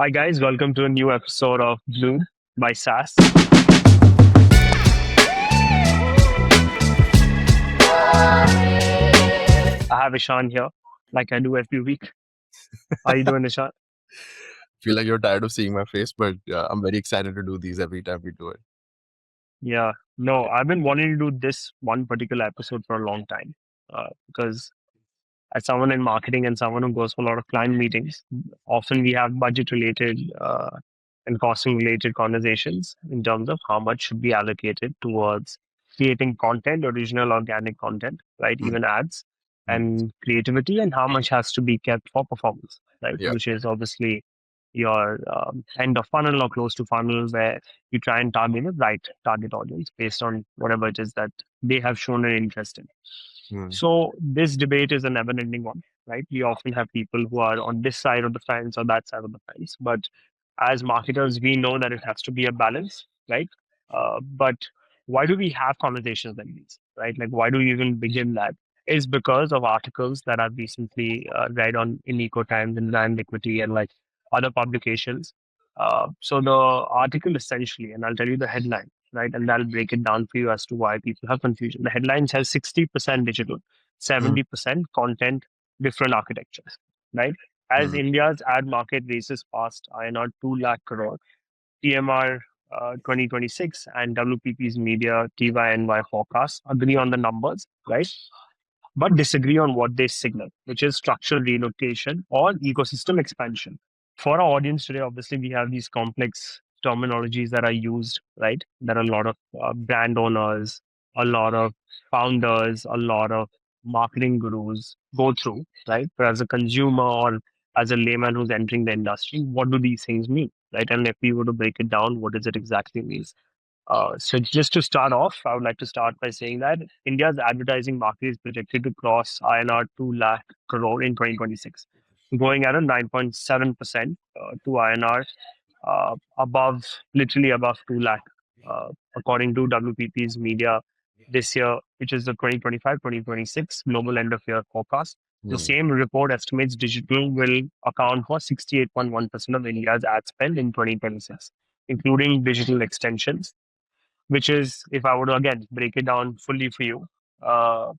Hi guys, welcome to a new episode of Bloom by SAS. I have Ishan here, like I do every week. How you doing, Ishan? Feel like you're tired of seeing my face, but I'm very excited to do these every time we do it. Yeah, no, I've been wanting to do this one particular episode for a long time because as someone in marketing and someone who goes for a lot of client meetings, often we have budget related and costing related conversations in terms of how much should be allocated towards creating content, original organic content, right? Mm, Even ads mm. and creativity, and how much has to be kept for performance, right? Yeah. Which is obviously your end of funnel or close to funnel where you try and target the right target audience based on whatever it is that they have shown an interest in. Mm, So this debate is a never-ending one, right? We often have people who are on this side of the fence or that side of the fence. But as marketers, we know that it has to be a balance, right? But why do we have conversations like these, right? Like, why do we even begin that? Is because of articles that I've recently read on in Eco Times and Brand Equity and like other publications. So the article essentially, and I'll tell you the headline, right? And that'll break it down for you as to why people have confusion. The headline says 60% digital, mm, 70% content, different architectures, right? As mm, India's ad market races past INR 2 lakh crore, TMR 2026 and WPP's media TYNY forecast agree on the numbers, right? But disagree on what they signal, which is structural relocation or ecosystem expansion. For our audience today, obviously, we have these complex terminologies that are used, right? There are a lot of brand owners, a lot of founders, a lot of marketing gurus go through, right? But as a consumer or as a layman who's entering the industry, what do these things mean, right? And if we were to break it down, what does it exactly mean? So just to start off, I would like to start by saying that India's advertising market is projected to cross INR 2 lakh crore in 2026, growing at a 9.7% to INR above, literally above 2 lakh, according to WPP's media this year, which is the 2025-2026 global end of year forecast. The mm. same report estimates digital will account for 68.1% of India's ad spend in 2026, including digital extensions, which is, if I were to again break it down fully for you, uh,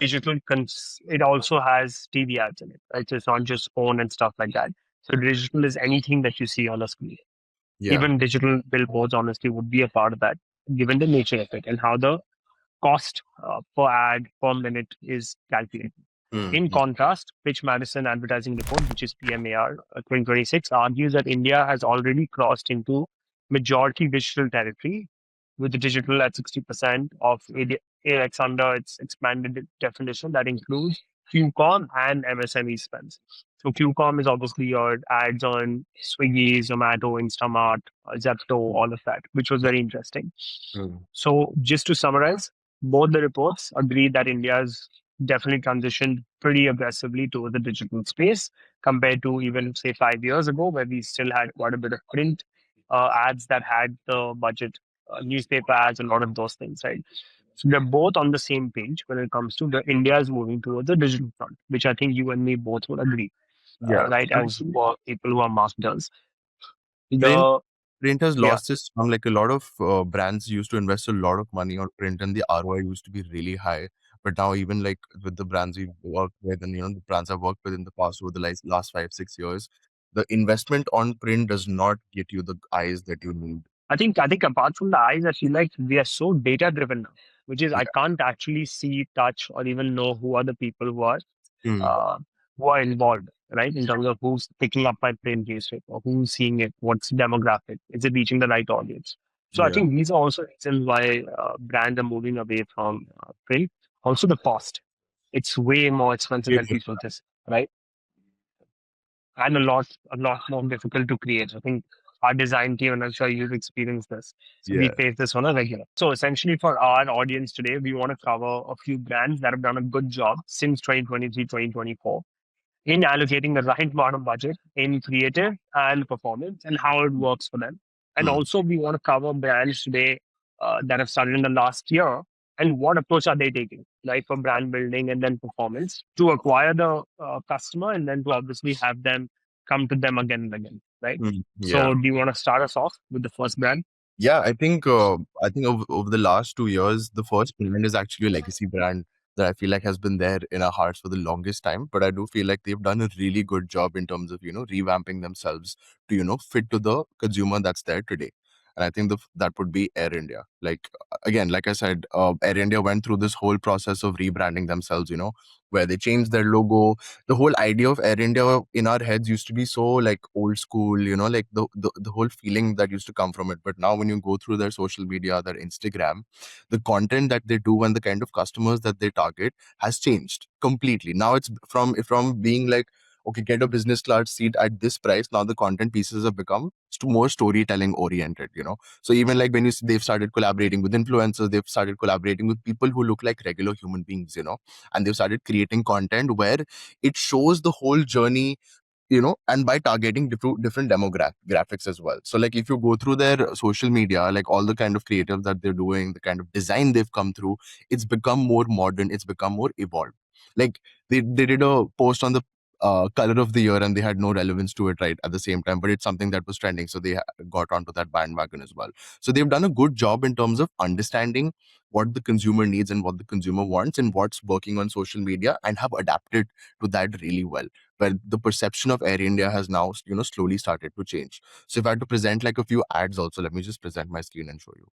it also has TV ads in it, right? So it's not just phone and stuff like that. So digital is anything that you see on a screen. Yeah. Even digital billboards, honestly, would be a part of that, given the nature of it and how the cost per ad per minute is calculated. Mm, In mm, contrast, Pitch Madison Advertising Report, which is PMAR 2026, argues that India has already crossed into majority digital territory, with the digital at 60% of AX under its expanded definition that includes QCOM and MSME spends. So QCOM is obviously your ads on Swiggy, Zomato, Instamart, Zepto, all of that, which was very interesting. mm. So just to summarize, both the reports agree that India's definitely transitioned pretty aggressively towards the digital space compared to even say 5 years ago, where we still had quite a bit of print ads that had the budget, newspaper ads, a lot of those things, right? So they're both on the same page when it comes to the India is moving towards the digital front, which I think you and me both would agree, Yeah. right? As for people who are marketers, Print the print has yeah, lost its charm. Like a lot of brands used to invest a lot of money on print, and the ROI used to be really high. But now, even like with the brands we've worked with, and the brands I've worked with in the past over the last 5 6 years, the investment on print does not get you the eyes that you need. I think apart from the eyes, I feel like we are so data driven now, which is I Yeah. can't actually see, touch, or even know who are the people Mm. uh, who are involved, right? In terms of who's picking up my print newspaper, who's seeing it, what's demographic, is it reaching the right audience? So I Yeah. think these are also reasons why brands are moving away from print. Also, the cost; it's way more expensive than people think, right? And a lot more difficult to create. I think our design team, and I'm sure you've experienced this. So we Yeah. face this on a regular. So essentially for our audience today, we want to cover a few brands that have done a good job since 2023, 2024 in allocating the right amount of budget in creative and performance and how it works for them. And Mm. also we want to cover brands today that have started in the last year and what approach are they taking, right, for brand building and then performance to acquire the customer and then to obviously have them come to them again and again. right? Yeah. So do you want to start us off with the first brand? Yeah, I think over the last 2 years, the first brand is actually a legacy brand that I feel like has been there in our hearts for the longest time. But I do feel like they've done a really good job in terms of, revamping themselves to, fit to the consumer that's there today. And I think that would be Air India. Like, again, like I said, Air India went through this whole process of rebranding themselves, where they changed their logo. The whole idea of Air India in our heads used to be so like old school, like the whole feeling that used to come from it. But now when you go through their social media, their Instagram, the content that they do and the kind of customers that they target has changed completely. Now it's from being like, okay, get a business class seat at this price. Now the content pieces have become more storytelling oriented, so even like when they've started collaborating with influencers, they've started collaborating with people who look like regular human beings, and they've started creating content where it shows the whole journey, and by targeting different demographics as well. So like if you go through their social media, like all the kind of creative that they're doing, the kind of design they've come through, it's become more modern, it's become more evolved. Like they did a post on the color of the year and they had no relevance to it right at the same time, but it's something that was trending, so they got onto that bandwagon as well. So they've done a good job in terms of understanding what the consumer needs and what the consumer wants and what's working on social media, and have adapted to that really well, where the perception of Air India has now, slowly started to change. So if I had to present like a few ads also, let me just present my screen and show you.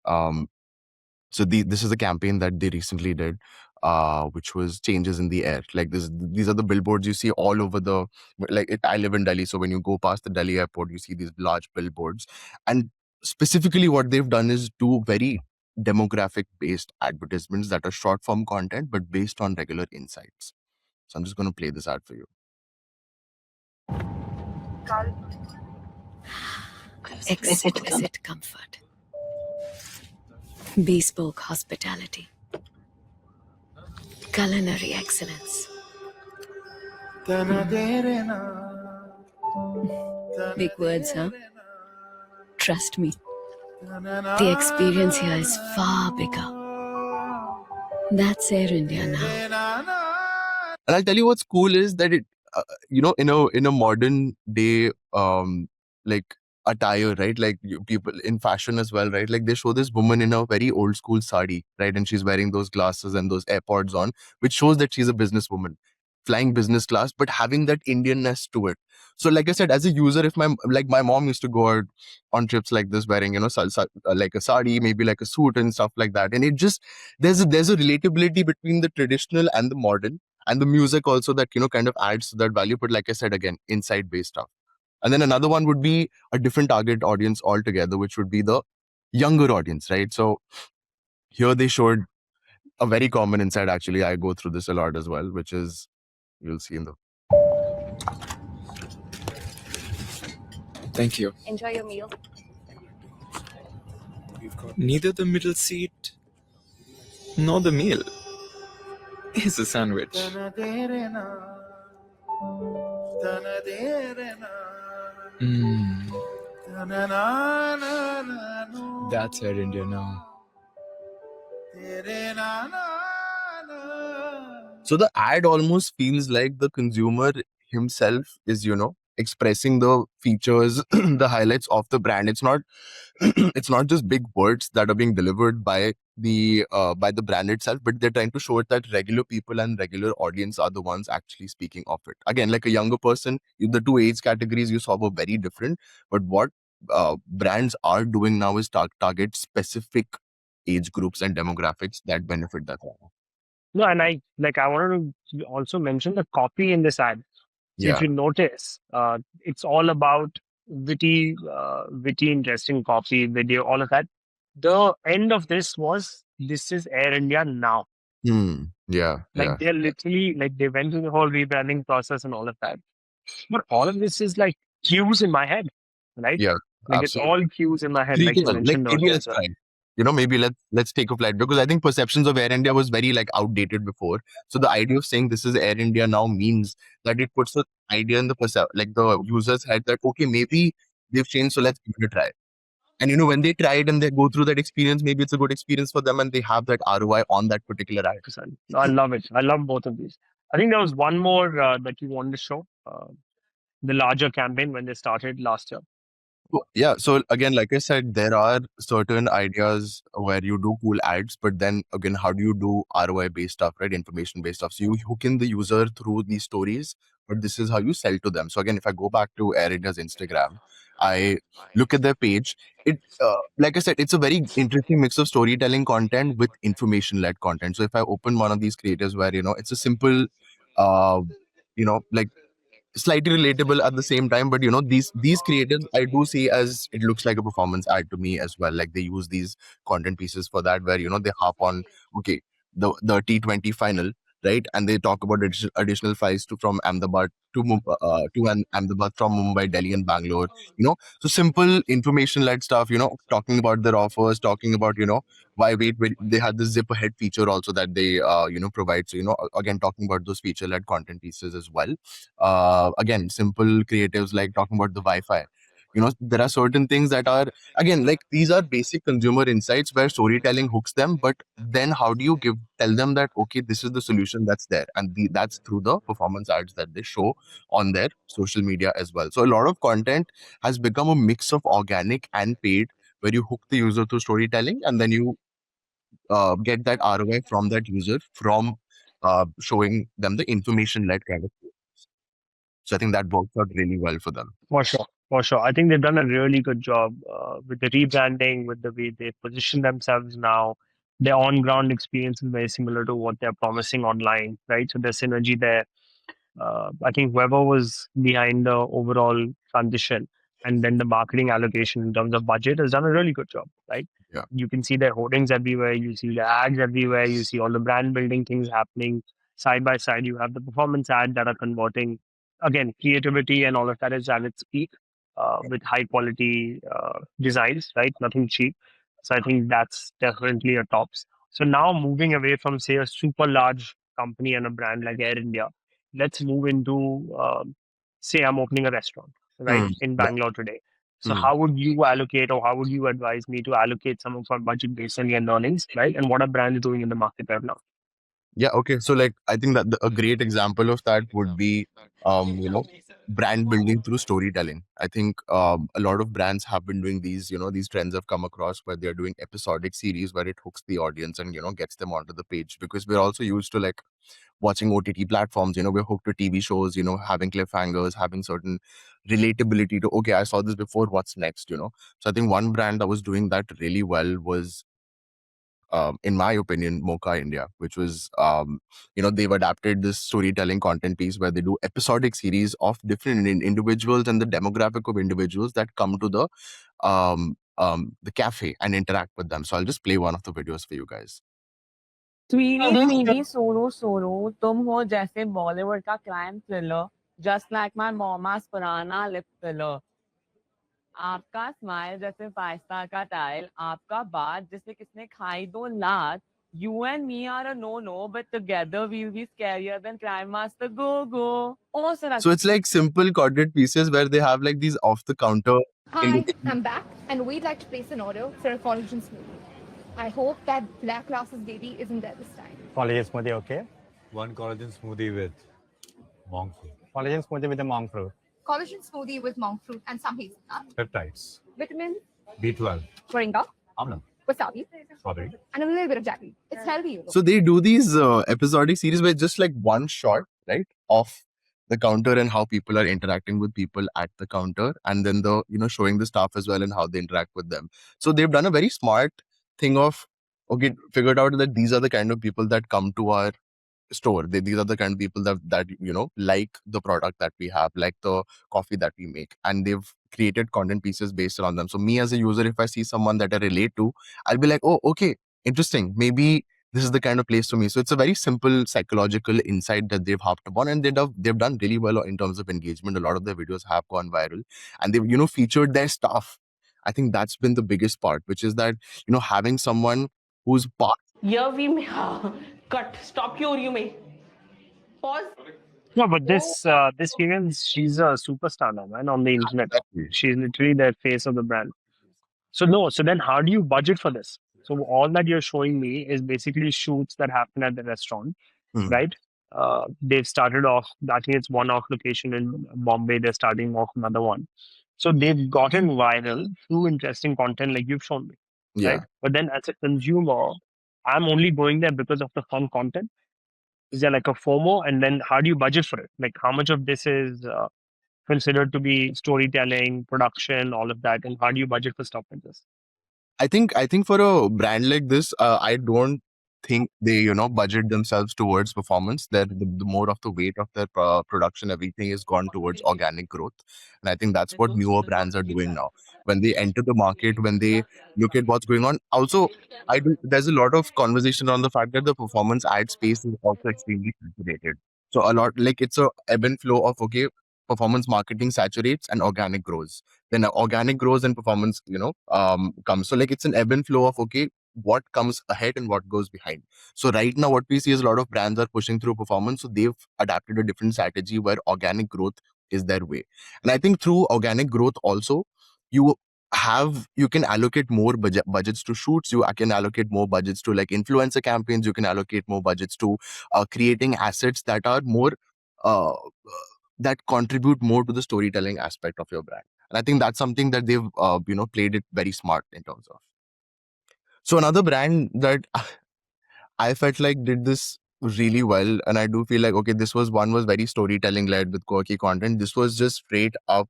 Um, so this is a campaign that they recently did, which was changes in the air. Like these are the billboards you see all over I live in Delhi, so when you go past the Delhi airport, you see these large billboards. And specifically what they've done is do very demographic based advertisements that are short form content, but based on regular insights. So I'm just going to play this ad for you. Exquisite comfort, bespoke hospitality, culinary excellence. Big words, huh? Trust me. The experience here is far bigger. That's Air India now. And I'll tell you what's cool is that it, in a modern day, like attire, right? Like people in fashion as well, right? Like they show this woman in a very old school sari, right? And she's wearing those glasses and those AirPods on, which shows that she's a businesswoman, flying business class, but having that Indianness to it. So, like I said, as a user, if my mom used to go out on trips like this, wearing like a sari, maybe like a suit and stuff like that, and it just there's a relatability between the traditional and the modern, and the music also that kind of adds to that value. But like I said, again, insight based stuff. And then another one would be a different target audience altogether, which would be the younger audience, right? So here they showed a very common insight. Actually, I go through this a lot as well, which is, you'll see in the Thank you. Enjoy your meal. Neither the middle seat nor the meal is a sandwich. That's Air India now. So the ad almost feels like the consumer himself is, expressing the features, the highlights of the brand. It's not it's not just big words that are being delivered by the brand itself, but they're trying to show it that regular people and regular audience are the ones actually speaking of it. Again, like a younger person, the two age categories you saw were very different, but what brands are doing now is target specific age groups and demographics that benefit that. No, and I wanted to also mention the copy in this ad. So if Yeah. you notice, it's all about witty, interesting copy, video, all of that. The end of this was, "This is Air India now." Yeah. Like they're literally like they went through the whole rebranding process and all of that. But all of this is like cues in my head, right? Yeah. Like it's all cues in my head, like you Critical. Like mentioned maybe earlier as let's well. try. Maybe let's take a flight, because I think perceptions of Air India was very like outdated before. So the idea of saying this is Air India now means that it puts the idea in like the user's head that okay, maybe they've changed, so let's give it a try. And when they try it and they go through that experience, maybe it's a good experience for them and they have that ROI on that particular ad. 100%. I love it. I love both of these. I think there was one more that you wanted to show. the larger campaign when they started last year. Yeah, so again, like I said, there are certain ideas where you do cool ads, but then again, how do you do ROI based stuff, right? Information based stuff. So you hook in the user through these stories, but this is how you sell to them. So again, if I go back to Air India's Instagram, I look at their page. Like I said, it's a very interesting mix of storytelling content with information-led content. So if I open one of these creators where, it's a simple, uh, like slightly relatable at the same time, but these creators I do see as it looks like a performance ad to me as well. Like they use these content pieces for that, where they hop on, okay, the T20 final, right, and they talk about additional flights to from Ahmedabad to an Ahmedabad from Mumbai, Delhi, and Bangalore. So simple information led stuff. Talking about their offers, talking about why wait, they had this zip ahead feature also that they provide. So again, talking about those feature led content pieces as well. Again, simple creatives like talking about the Wi-Fi. There are certain things that are, again, like these are basic consumer insights where storytelling hooks them, but then how do you tell them that, okay, this is the solution that's there, and that's through the performance ads that they show on their social media as well. So a lot of content has become a mix of organic and paid, where you hook the user through storytelling, and then you get that ROI from that user from showing them the information led kind of. So I think that works out really well for them. For sure. For sure. I think they've done a really good job with the rebranding, with the way they position themselves now. Their on ground experience is very similar to what they're promising online, right? So there's synergy there. I think whoever was behind the overall transition and then the marketing allocation in terms of budget has done a really good job, right? Yeah. You can see their hoardings everywhere, you see the ads everywhere, you see all the brand building things happening side by side. You have the performance ad that are converting. Again, creativity and all of that is at its peak with high quality designs, right? Nothing cheap. So I think that's definitely a tops. So now moving away from say a super large company and a brand like Air India, let's move into say I'm opening a restaurant right Hmm. in Right. Bangalore today. So Hmm. how would you allocate or how would you advise me to allocate some of our budget based on your earnings, right? And what are brands doing in the market right now? Yeah. Okay. So like, I think that a great example of that would be, brand building through storytelling. I think a lot of brands have been doing these. These trends have come across where they're doing episodic series where it hooks the audience and gets them onto the page, because we're also used to like watching OTT platforms. We're hooked to TV shows. Having cliffhangers, having certain relatability to, okay, I saw this before. What's next? So I think one brand that was doing that really well was, in my opinion, Mocha India, which was, they've adapted this storytelling content piece where they do episodic series of different individuals and the demographic of individuals that come to the cafe and interact with them. So I'll just play one of the videos for you guys. स्वीनी स्वीनी सोरो सोरो तुम हो जैसे बॉलीवुड का crime thriller just like my mama's पुराना lip filler आपका स्माइल जैसे पास्ता का टाइल आपका बात जैसे किसने खाई दो लात you and me are a no-no, but together we'll be scarier than Crime Master Go-Go. Oh, So it's like simple content pieces where they have like these off the counter. Hi, I'm back, and we'd like to place an order for a collagen smoothie. I hope that Black Glasses baby isn't there this time. Collagen smoothie, okay. One collagen smoothie with monk fruit. Collagen smoothie with the monk fruit. Collagen smoothie with monk fruit and some hazelnut. Peptides. Vitamins, B12. moringa, Amla. wasabi, Strawberry. and a little bit of jaggery. It's healthy, you know. So they do these episodic series where just like one shot, right, of the counter and how people are interacting with people at the counter, and then the showing the staff as well and how they interact with them. So they've done a very smart thing of, okay, figured out that these are the kind of people that come to our store. These are the kind of people that like the product that we have, like the coffee that we make, and they've created content pieces based around them. So me as a user, if I see someone that I relate to, I'll be like, oh, okay, interesting, maybe this is the kind of place for me. So it's a very simple psychological insight that they've hopped upon, and they've done really well in terms of engagement. A lot of their videos have gone viral, and they've featured their staff. I think that's been the biggest part, which is that having someone who's part. Here we may cut. Stop here, you may pause. No, but this female, she's a superstar now, man, on the internet. Exactly. She's literally the face of the brand. So no, so then how do you budget for this? So all that you're showing me is basically shoots that happen at the restaurant, Hmm. right? They've started off, I think it's one off location in Bombay. They're starting off another one. So they've gotten viral through interesting content like you've shown me, right? Yeah. But then as a consumer, I'm only going there because of the fun content. Is there like a FOMO? And then how do you budget for it? Like how much of this is considered to be storytelling, production, all of that? And how do you budget for stuff like this? I think for a brand like this, I don't think they budget themselves towards performance. The more of the weight of their production, everything is gone towards organic growth, and I think that's what newer brands are doing now. When they enter the market, when they look at what's going on, also there's a lot of conversation on the fact that the performance ad space is also extremely saturated. So a lot, like, it's a ebb and flow of, okay, performance marketing saturates and organic grows, then organic grows and performance comes. So like it's an ebb and flow of, okay, what comes ahead and what goes behind. So right now what we see is a lot of brands are pushing through performance, so they've adapted a different strategy where organic growth is their way. And I think through organic growth also, you you can allocate more budgets to shoots, you can allocate more budgets to like influencer campaigns, you can allocate more budgets to creating assets that are more uh, that contribute more to the storytelling aspect of your brand. And I think that's something that they've played it very smart in terms of. So another brand that I felt like did this really well, and I do feel like, okay, this was very storytelling led with quirky content. This was just straight up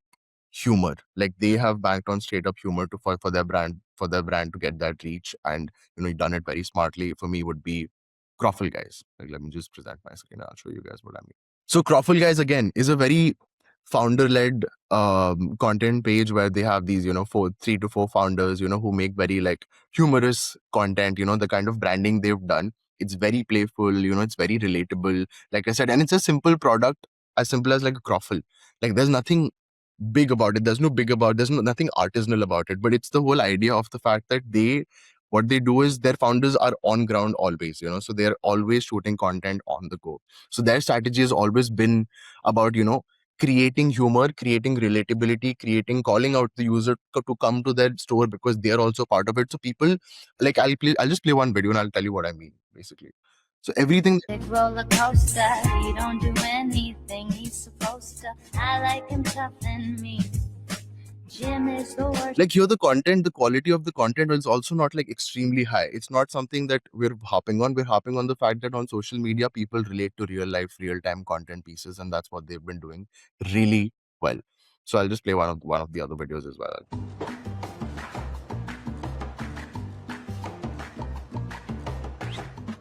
humor. Like they have banked on straight up humor for their brand to get that reach, and done it very smartly. For me, would be Croffle Guys. Like, let me just present my screen. I'll show you guys what I mean. So Croffle Guys again is a very founder-led content page where they have these 3 to 4 founders who make very like humorous content. The kind of branding they've done, it's very playful, it's very relatable, like I said, and it's a simple product, as simple as like a Croffle. Like there's nothing big about it, there's nothing artisanal about it, but it's the whole idea of the fact that what they do is their founders are on ground always, so they're always shooting content on the go. So their strategy has always been about creating humor, creating relatability, calling out the user to come to their store because they're also part of it. So people, like, I'll just play one video and I'll tell you what I mean, basically. So everything. Roller coaster, he don't do anything he's supposed to. I like him tough and mean. Jim is the worst. Like here, the quality of the content is also not like extremely high. It's not something that we're harping on. We're harping on the fact that on social media, people relate to real life, real time content pieces, and that's what they've been doing really well. So I'll just play one of the other videos as well.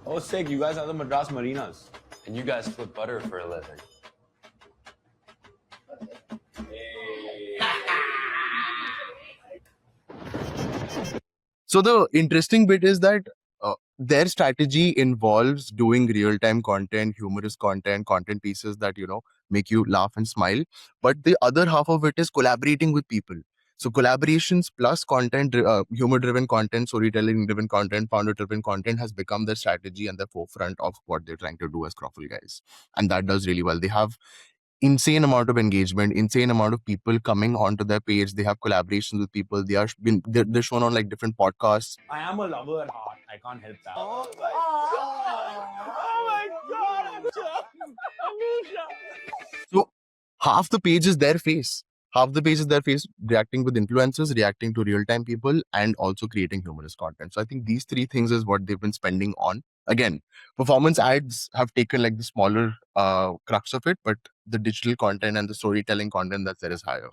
Oh, sick. You guys are the Madras Marinas. And you guys flip butter for a living. So the interesting bit is that their strategy involves doing real-time content, humorous content pieces that make you laugh and smile. But the other half of it is collaborating with people. So collaborations plus content, humor-driven content, storytelling-driven content, founder-driven content has become their strategy and the forefront of what they're trying to do as Croffle Guys, and that does really well. They have insane amount of engagement, insane amount of people coming onto their page. They have collaborations with people. They're shown on like different podcasts. I am a lover at heart. I can't help that. Oh my god! Oh my god! So half the page is their face. Half the page is their face reacting with influencers, reacting to real-time people, and also creating humorous content. So I think these 3 things is what they've been spending on. Again, performance ads have taken like the smaller crux of it, but the digital content and the storytelling content that's there is higher.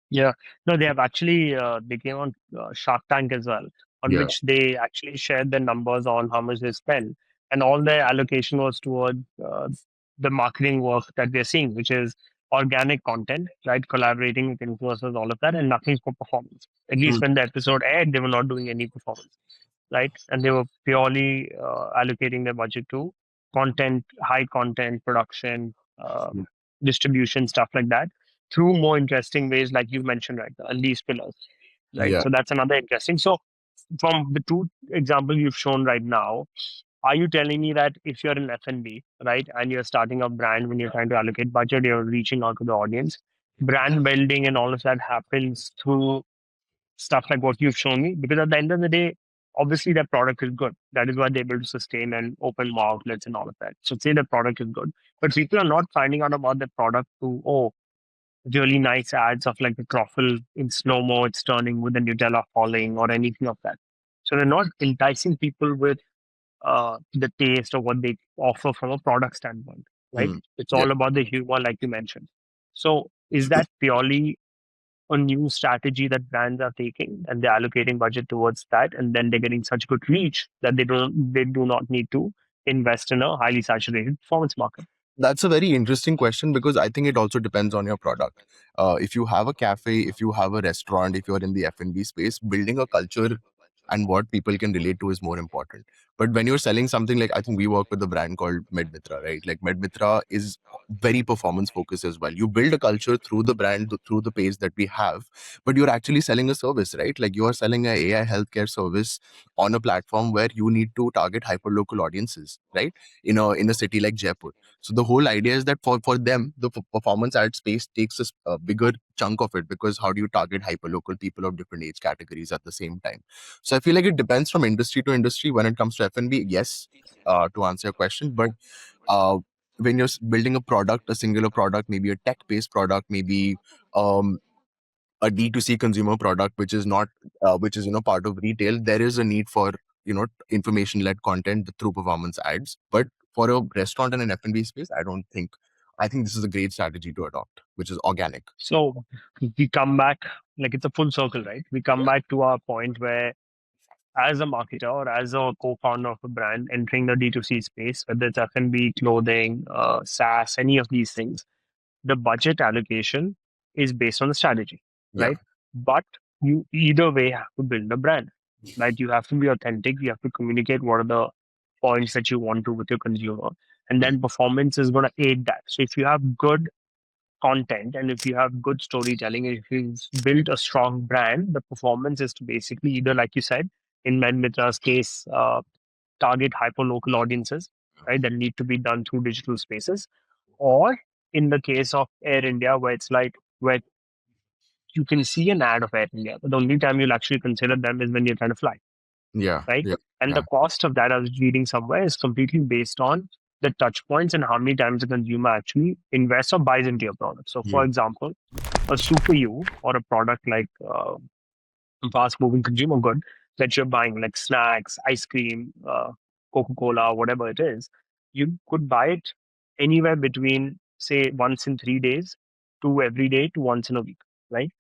Yeah, no, they have actually they came on Shark Tank as well, on Yeah. which they actually shared the numbers on how much they spend, and all their allocation was toward the marketing work that they're seeing, which is organic content, right? Collaborating with influencers, all of that, and nothing for performance. At least when the episode aired, they were not doing any performance, right? And they were purely allocating their budget to content, high content production, distribution, stuff like that, through more interesting ways, like you mentioned, right? And these pillars, right? Yeah. So that's another interesting. So from the 2 examples you've shown right now, are you telling me that if you're in F&B, right, and you're starting a brand, when you're trying to allocate budget, you're reaching out to the audience, brand building and all of that happens through stuff like what you've shown me? Because at the end of the day, obviously their product is good. That is why they're able to sustain and open more outlets and all of that. So say the product is good, but people are not finding out about the product through, oh, really nice ads of like the truffle in slow mo, it's turning with the Nutella falling or anything of that. So they're not enticing people with the taste or what they offer from a product standpoint, right? Hmm. It's Yeah. all about the humor, like you mentioned. So is that purely a new strategy that brands are taking and they're allocating budget towards that, and then they're getting such good reach that they do not need to invest in a highly saturated performance market? That's a very interesting question because I think it also depends on your product. If you have a cafe, if you have a restaurant, if you're in the F&B space, building a culture and what people can relate to is more important. But when you're selling something like, I think we work with a brand called MedMitra, right? Like MedMitra is very performance focused as well. You build a culture through the brand, through the page that we have, but you're actually selling a service, right? Like you are selling a AI healthcare service on a platform where you need to target hyperlocal audiences, right? In a city like Jaipur. So the whole idea is that for them, the performance ad space takes a bigger chunk of it, because how do you target hyperlocal people of different age categories at the same time? So I feel like it depends from industry to industry. When it comes to F&B, yes, to answer your question, but uh, when you're building a product, a singular product, maybe a tech-based product, maybe um, a D2C consumer product, which is not, which is part of retail, there is a need for information-led content through performance ads. But for a restaurant and an F&B space, I don't think. I think this is a great strategy to adopt, which is organic. So we come back, like it's a full circle, right? We come back to our point where, as a marketer or as a co-founder of a brand entering the D2C space, whether it's F&B, clothing, SaaS, any of these things, the budget allocation is based on the strategy, Yeah. right? But you either way have to build a brand, right? You have to be authentic. You have to communicate what are the points that you want to with your consumer, and then performance is going to aid that. So if you have good content and if you have good storytelling, and if you've built a strong brand, the performance is to basically either, like you said, in Medmitra's case, target hyper local audiences, right? That need to be done through digital spaces, or in the case of Air India, where it's like where you can see an ad of Air India, but the only time you'll actually consider them is when you're trying to fly, Yeah. right? Yeah. And Yeah. the cost of that, I was reading somewhere, is completely based on the touch points and how many times the consumer actually invests or buys into your product. So, for example, a Super U or a product like fast moving consumer good that you're buying, like snacks, ice cream, Coca-Cola, whatever it is, you could buy it anywhere between, say, once in 3 days to every day to once in a week, right?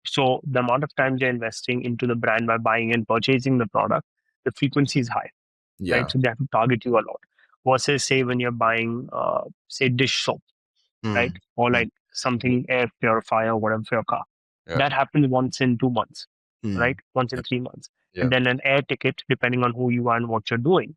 So the amount of time you're investing into the brand by buying and purchasing the product, the frequency is high, Yeah. right? So they have to target you a lot. Versus, say, when you're buying, say, dish soap, right? Or like something air purifier, whatever for your car. Yeah. That happens once in 2 months, right? Once in 3 months. Yeah. And then an air ticket, depending on who you are and what you're doing.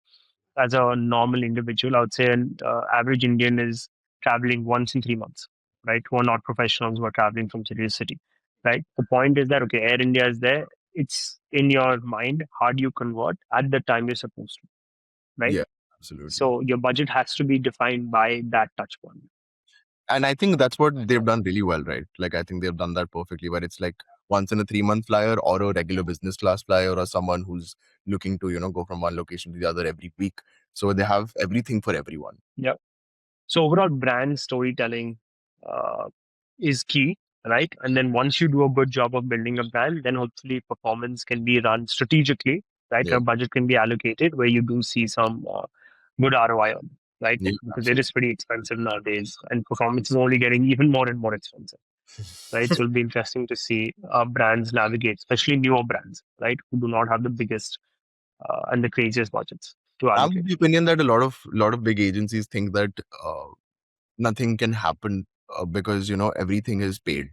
As a normal individual, I would say an average Indian is traveling once in 3 months, right? Who are not professionals who are traveling from city to city, right? The point is that, okay, Air India is there. It's in your mind. How do you convert at the time you're supposed to, right? Yeah. Absolutely. So your budget has to be defined by that touch point. And I think that's what they've done really well, right? Like I think they've done that perfectly, where it's like once in a 3-month flyer or a regular business class flyer, or someone who's looking to go from one location to the other every week. So they have everything for everyone. Yeah. So overall, brand storytelling is key, right? And then once you do a good job of building a brand, then hopefully performance can be run strategically, right? Yeah. A budget can be allocated where you do see some good ROI on, right? Yeah, Because it is pretty expensive nowadays, and performance is only getting even more and more expensive, right? So it'll be interesting to see brands navigate, especially newer brands, right, who do not have the biggest and the craziest budgets to I'm allocate. of the opinion that a lot of big agencies think that nothing can happen because everything is paid.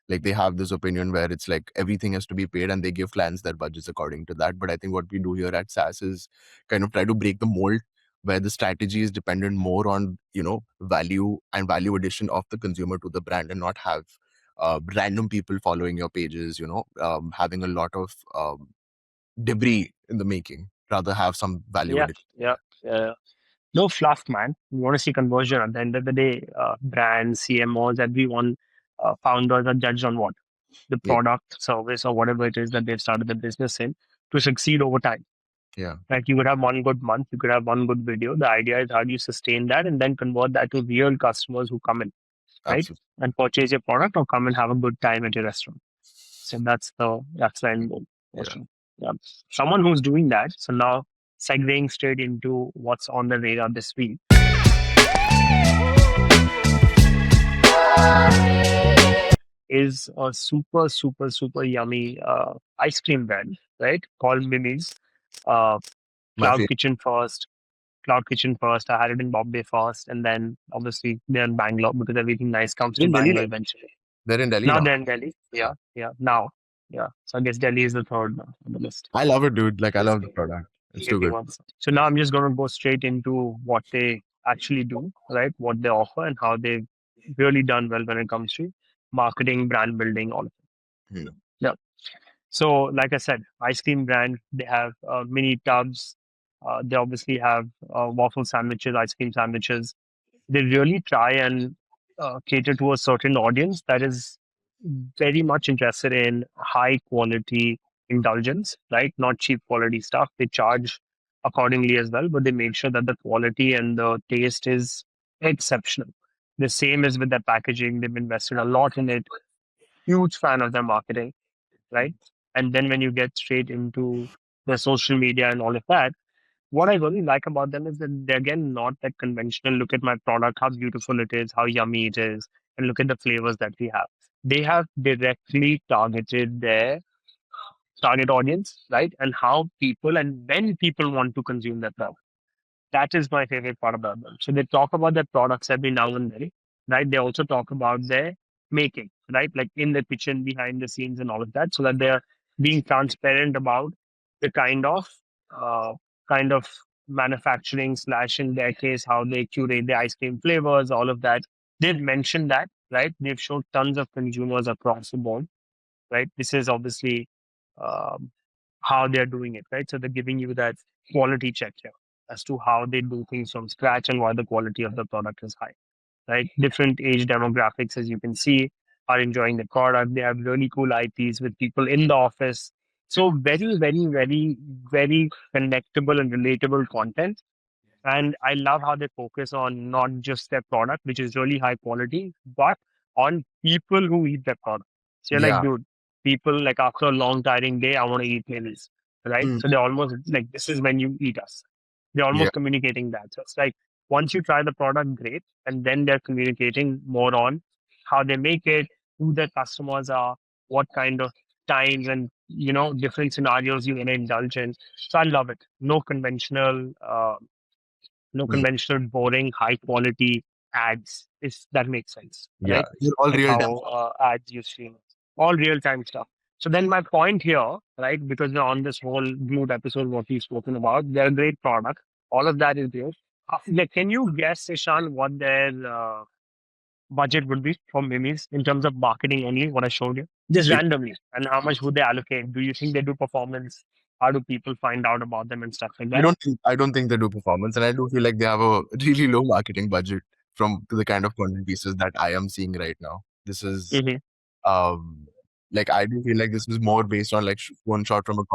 Like they have this opinion where it's like everything has to be paid, and they give clients their budgets according to that. But I think what we do here at SAS is kind of try to break the mold, where the strategy is dependent more on value and value addition of the consumer to the brand, and not have random people following your pages, having a lot of debris in the making. Rather have some value Yeah, addition. yeah. No fluff, man. You want to see conversion. At the end of the day, brands, CMOs, everyone, founders are judged on what? The Yeah. product, service, or whatever it is that they've started the business in to succeed over time, Yeah. Right? You could have one good month, you could have one good video. The idea is how do you sustain that and then convert that to real customers who come in, right? Absolutely. And purchase your product or come and have a good time at your restaurant. So that's the end goal. Yeah. Yeah. Someone who's doing that. So now segueing straight into what's on the radar this week is a super, super, super yummy ice cream brand, right? Called Mimi's. Uh, My Cloud favorite. Kitchen first. Cloud Kitchen first. I had it in Bombay first, and then obviously they're in Bangalore because everything nice comes to In Delhi, Bangalore now. eventually. They're in Delhi Now now. they're in Delhi. Yeah. Yeah. Now. Yeah. So I guess Delhi is the third now on the list. I love it, dude. Like, I love the product. It's too Maybe good. once. So now I'm just going to go straight into what they actually do, right? What they offer and how they've really done well when it comes to marketing, brand building, all of it. Hmm. Yeah. So, like I said, ice cream brand, they have mini tubs. They obviously have waffle sandwiches, ice cream sandwiches. They really try and cater to a certain audience that is very much interested in high quality indulgence, right? Not cheap quality stuff. They charge accordingly as well, but they make sure that the quality and the taste is exceptional. The same is with their packaging. They've invested a lot in it. Huge fan of their marketing, right? And then when you get straight into the social media and all of that, what I really like about them is that they're again not that conventional. Look at my product, how beautiful it is, how yummy it is, and look at the flavors that we have. They have directly targeted their target audience, right? And how people and when people want to consume their product. That is my favorite part about them. So they talk about their products every now and then, right? They also talk about their making, right? Like in the kitchen, behind the scenes, and all of that, so that they're being transparent about the uh, kind of manufacturing slash in their case how they curate the ice cream flavors, all of that. They've mentioned that, right? They've shown tons of consumers across the board, right? This is obviously um, how they're doing it, right? So they're giving you that quality check here as to how they do things from scratch and why the quality of the product is high, right? Different age demographics, as you can see, are enjoying the product. They have really cool IPs with people in the office. So very, very, very, very connectable and relatable content. And I love how they focus on not just their product, which is really high quality, but on people who eat their product. So you're like, Yeah. dude, people like after a long tiring day, I want to eat Lay's, right? Mm. So they're almost like, this is when you eat us. They're Yeah. almost communicating that. So it's like once you try the product, great. And then they're communicating more on how they make it, who their customers are, what kind of times and different scenarios you want to indulge in. So I love it. No Mm. conventional, boring, high quality ads. If that makes sense, Yeah. right? They're all Like real time. how ads you see, all real time stuff. So then my point here, right? Because we're on this whole glued episode, what we've spoken about, they're a great product. All of that is great. Like, can you guess, Ishan, what their budget would be for Mimis in terms of marketing only? What I showed you, just It, randomly, and how much would they allocate? Do you think they do performance? How do people find out about them and stuff like that? I don't think they do performance, and I do feel like they have a really low marketing budget from the kind of content pieces that I am seeing right now. This is Hmm. um like, I do feel like this is more based on like one shot from a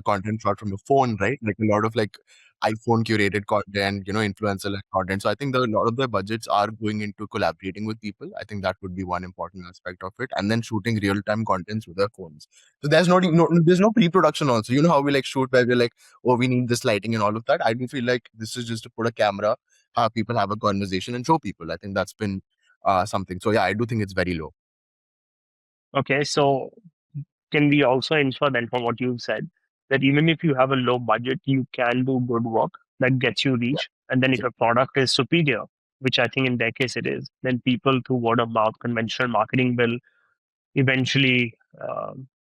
content shot from a phone, right? Like a lot of like iPhone curated content, influencer like content. So I think a lot of their budgets are going into collaborating with people. I think that would be one important aspect of it, and then shooting real time contents with their phones. So there's no pre-production also. You know how we like shoot where we're like, oh, we need this lighting and all of that. I do feel like this is just to put a camera, have people have a conversation and show people. I think that's been something. So yeah, I do think it's very low. Okay, so can we also infer then from what you've said that even if you have a low budget, you can do good work that gets you Yeah. reach? And then if Yeah. your product is superior, which I think in their case it is, then people through word of mouth, conventional marketing will eventually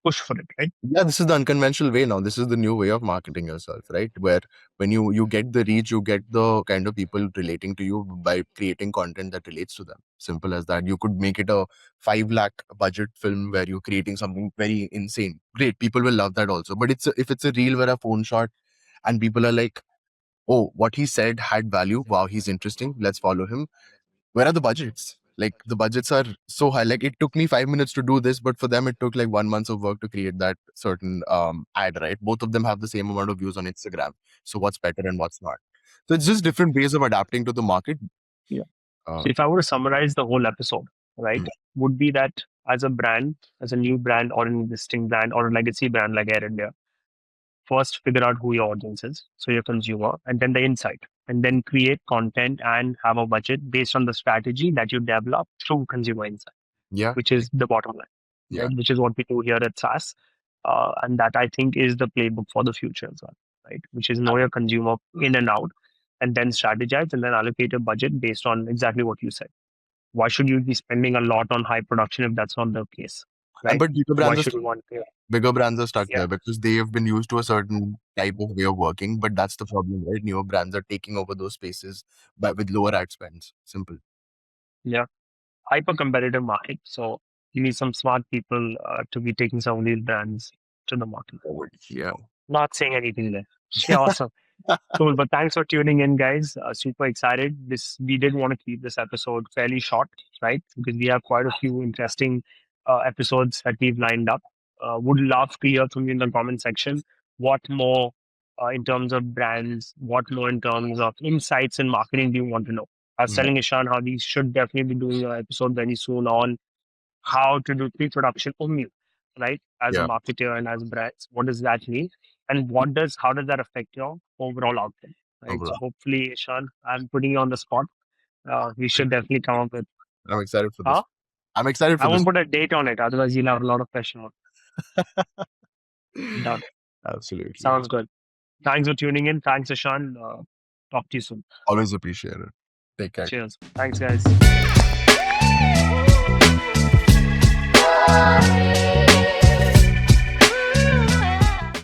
push for it, right? Yeah, this is the unconventional way now. This is the new way of marketing yourself, right? Where when you get the reach, you get the kind of people relating to you by creating content that relates to them. Simple as that. You could make it a 5 lakh budget film where you're creating something very insane. Great, people will love that also. But if it's a reel where a phone shot and people are like, oh, what he said had value. Wow, he's interesting. Let's follow him. Where are the budgets? Like the budgets are so high. Like it took me 5 minutes to do this, but for them it took like 1 month of work to create that certain ad, right? Both of them have the same amount of views on Instagram. So what's better and what's not? So it's just different ways of adapting to the market. Yeah. Uh, So if I were to summarize the whole episode, right, would be that as a brand, as a new brand or an existing brand or a legacy brand like Air India, first figure out who your audience is, so your consumer, and then the insight, and then create content and have a budget based on the strategy that you develop through consumer insight, yeah, which is the bottom line, yeah. right? Which is what we do here at SAS, and that I think is the playbook for the future as well, right? Which is know your consumer in and out, and then strategize and then allocate a budget based on exactly what you said. Why should you be spending a lot on high production if that's not the case, right? But bigger Why brands, should you want to? bigger brands are stuck Yeah. there because they have been used to a certain type of way of working. But that's the problem, right? Newer brands are taking over those spaces, but with lower ad spends. Simple. Yeah, hyper competitive market. So you need some smart people to be taking some of these brands to the market. Yeah. Not saying anything there. Yeah, awesome. Cool. But thanks for tuning in, guys. Super excited. We did want to keep this episode fairly short, right? Because we have quite a few interesting episodes that we've lined up. Would love to hear from you in the comment section. What more in terms of brands? What more in terms of insights in marketing do you want to know? I was telling Ishan how we should definitely be doing an episode very soon on how to do pre-production only, right? As a Yeah. marketer and as brands, what does that mean? And how does that affect your overall outcome? Right. So Overall. hopefully, Ishan, I'm putting you on the spot. We should definitely come up with. I'm excited for this. Huh? I'm excited I for this. won't put a date on it, otherwise you'll have a lot of pressure on. Done. Absolutely. Sounds good. Thanks for tuning in. Thanks, Ishan. Talk to you soon. Always appreciate it. Take care. Cheers. Thanks, guys.